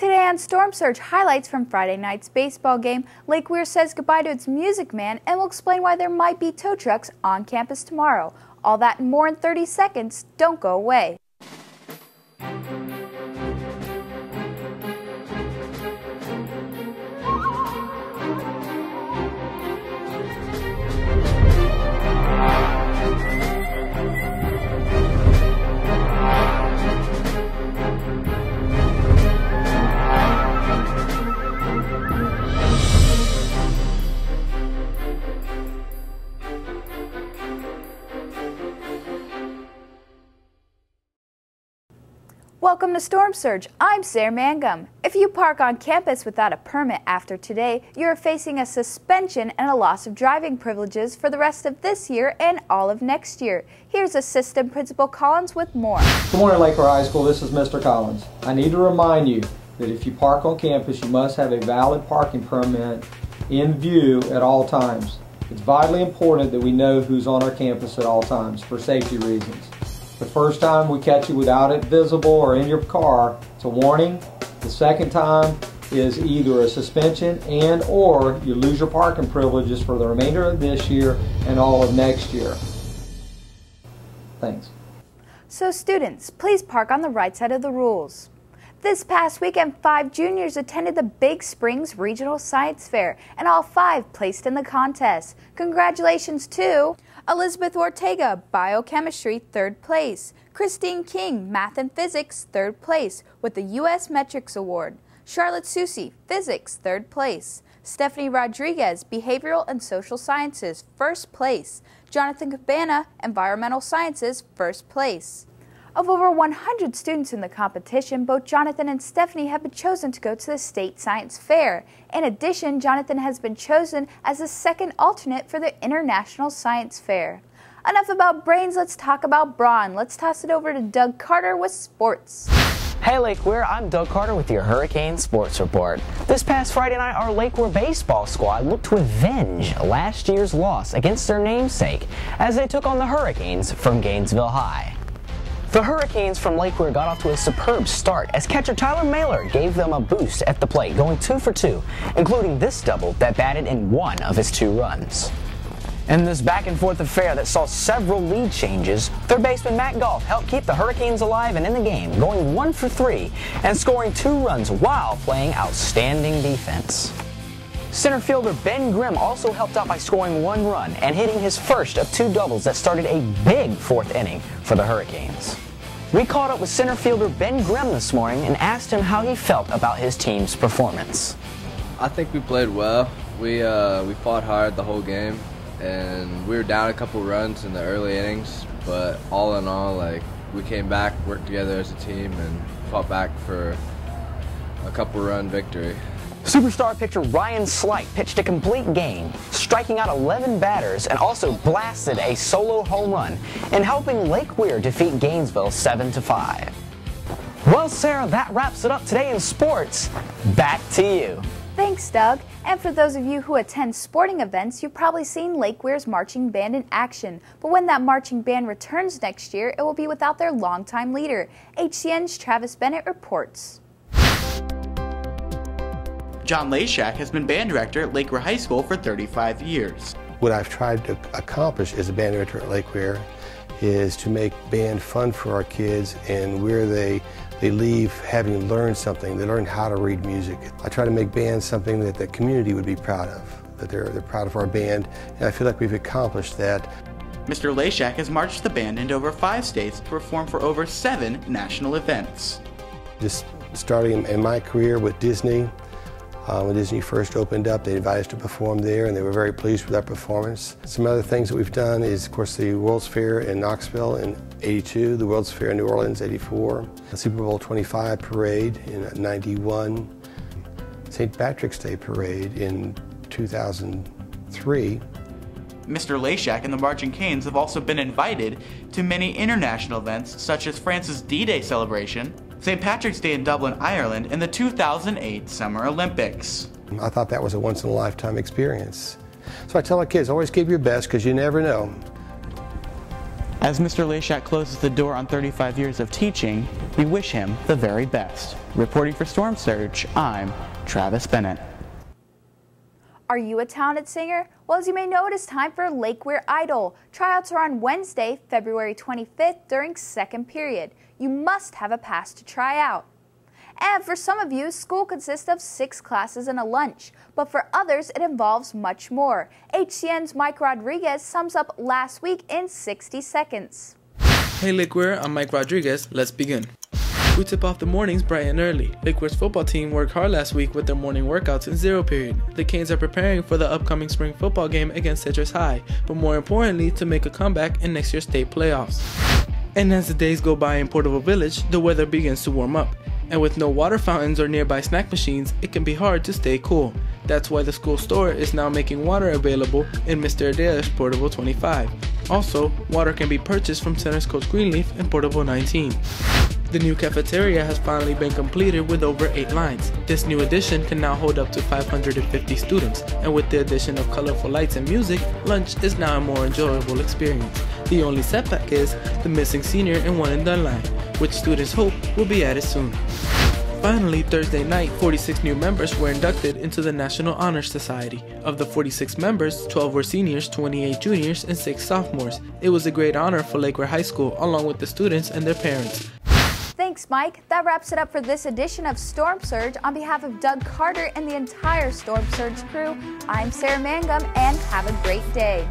Today on Storm Surge, highlights from Friday night's baseball game, Lake Weir says goodbye to its music man and will explain why there might be tow trucks on campus tomorrow. All that and more in 30 seconds. Don't go away. Welcome to Storm Surge. I'm Sarah Mangum. If you park on campus without a permit after today, you're facing a suspension and a loss of driving privileges for the rest of this year and all of next year. Here's Assistant Principal Collins with more. Good morning, Weir High School. This is Mr. Collins. I need to remind you that if you park on campus, you must have a valid parking permit in view at all times. It's vitally important that we know who's on our campus at all times for safety reasons. The first time we catch you without it visible or in your car, it's a warning. The second time is either a suspension and or you lose your parking privileges for the remainder of this year and all of next year. Thanks. So students, please park on the right side of the rules. This past weekend, 5 juniors attended the Big Springs Regional Science Fair, and all 5 placed in the contest. Congratulations to Elizabeth Ortega, Biochemistry, 3rd place. Christine King, Math and Physics, 3rd place, with the U.S. Metrics Award. Charlotte Susi, Physics, 3rd place. Stephanie Rodriguez, Behavioral and Social Sciences, 1st place. Jonathan Cabana, Environmental Sciences, 1st place. Of over 100 students in the competition, both Jonathan and Stephanie have been chosen to go to the State Science Fair. In addition, Jonathan has been chosen as the 2nd alternate for the International Science Fair. Enough about brains, let's talk about brawn. Let's toss it over to Doug Carter with sports. Hey Lake Weir, I'm Doug Carter with your Hurricane Sports Report. This past Friday night, our Lake Weir baseball squad looked to avenge last year's loss against their namesake as they took on the Hurricanes from Gainesville High. The Hurricanes from Lake Weir got off to a superb start as catcher Tyler Mailer gave them a boost at the plate, going 2 for 2, including this double that batted in 1 of his 2 runs. In this back-and-forth affair that saw several lead changes, third baseman Matt Goff helped keep the Hurricanes alive and in the game, going 1 for 3 and scoring 2 runs while playing outstanding defense. Center fielder Ben Grimm also helped out by scoring 1 run and hitting his first of 2 doubles that started a big 4th inning for the Hurricanes. We caught up with center fielder Ben Grimm this morning and asked him how he felt about his team's performance. I think we played well. We fought hard the whole game, and we were down a couple runs in the early innings, but all in all, we came back, worked together as a team, and fought back for a couple run victory. Superstar pitcher Ryan Slight pitched a complete game, striking out 11 batters and also blasted a solo home run and helping Lake Weir defeat Gainesville 7-5. Well, Sarah, that wraps it up today in sports. Back to you. Thanks, Doug. And for those of you who attend sporting events, you've probably seen Lake Weir's marching band in action. But when that marching band returns next year, it will be without their longtime leader. HCN's Travis Bennett reports. John Lashak has been band director at Weir High School for 35 years. What I've tried to accomplish as a band director at Weir is to make band fun for our kids and where they leave having learned something. They learn how to read music. I try to make band something that the community would be proud of, that they're proud of our band, and I feel like we've accomplished that. Mr. Lashak has marched the band into over 5 states to perform for over 7 national events. Just starting in my career with Disney, when Disney first opened up, they invited us to perform there, and they were very pleased with our performance. Some other things that we've done is, of course, the World's Fair in Knoxville in '82, the World's Fair in New Orleans '84, the Super Bowl 25 parade in '91, St. Patrick's Day parade in 2003. Mr. Lashak and the Marching Canes have also been invited to many international events such as France's D-Day celebration, St. Patrick's Day in Dublin, Ireland, and the 2008 Summer Olympics. I thought that was a once-in-a-lifetime experience. So I tell our kids, always give your best because you never know. As Mr. Leshak closes the door on 35 years of teaching, we wish him the very best. Reporting for Storm Surge, I'm Travis Bennett. Are you a talented singer? Well, as you may know, it is time for Lake Weir Idol. Tryouts are on Wednesday, February 25th during second period. You must have a pass to try out. And for some of you, school consists of 6 classes and a lunch, but for others it involves much more. HCN's Mike Rodriguez sums up last week in 60 seconds. Hey Lake Weir, I'm Mike Rodriguez. Let's begin. We tip off the mornings bright and early. Lake Weir's football team worked hard last week with their morning workouts in zero period. The Canes are preparing for the upcoming spring football game against Citrus High, but more importantly to make a comeback in next year's state playoffs. And as the days go by in Porterville Village, the weather begins to warm up. And with no water fountains or nearby snack machines, it can be hard to stay cool. That's why the school store is now making water available in Mr. Adair's Porterville 25. Also, water can be purchased from Center's Coach Greenleaf in Porterville 19. The new cafeteria has finally been completed with over 8 lines. This new addition can now hold up to 550 students, and with the addition of colorful lights and music, lunch is now a more enjoyable experience. The only setback is the missing senior and one and done line, which students hope will be added soon. Finally, Thursday night, 46 new members were inducted into the National Honor Society. Of the 46 members, 12 were seniors, 28 juniors, and 6 sophomores. It was a great honor for Weir High School, along with the students and their parents. Thanks, Mike. That wraps it up for this edition of Storm Surge. On behalf of Doug Carter and the entire Storm Surge crew, I'm Sarah Mangum, and have a great day.